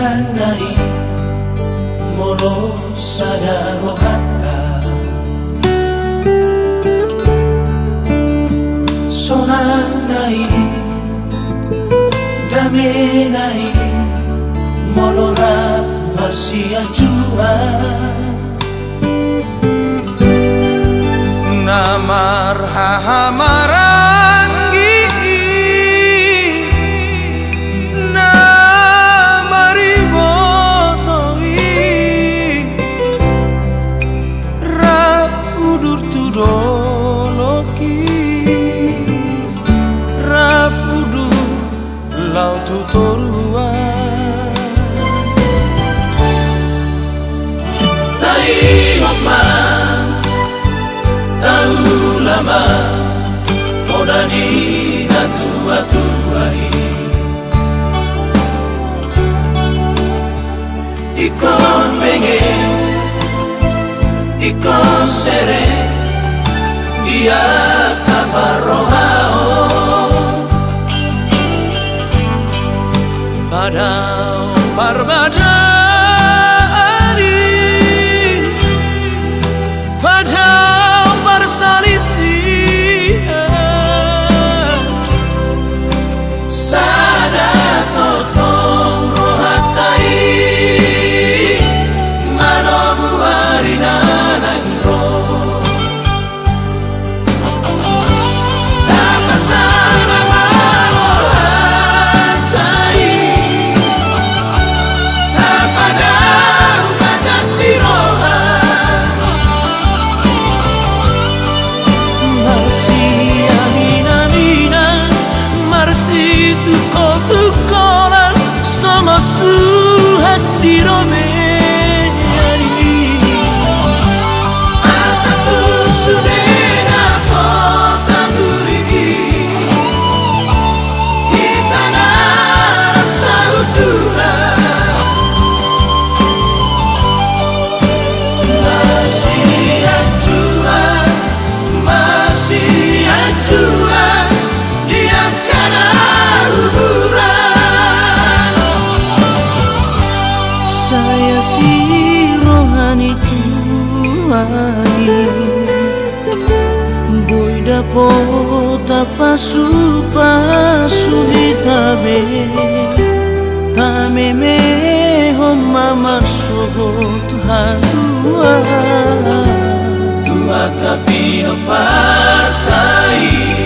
nai molo sadaro hatta sonan nai dame nai molo ra marsia jua namar hahamarangi lau tutorua tai lama tahu lama moda di tua tuai ikon pengen ikon sere dia kabar rohao padao parbadani padao parsalisi sada totong rohatai manomu arina nangro tapasana tukolan sama suhat di romeni asaku sudah potan durigi kita narap saudara masih ajua dia karena saya si rohani tuani boy dapo tapasu pasu hitabe tameme homa masugot handua tua kapino partai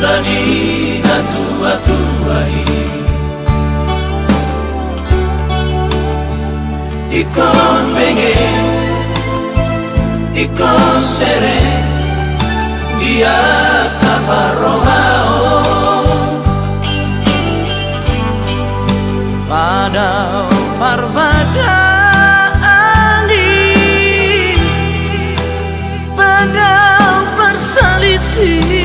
moda di tua tuai ikon pengen ikon sere dia kabar rohao padao parbada salisi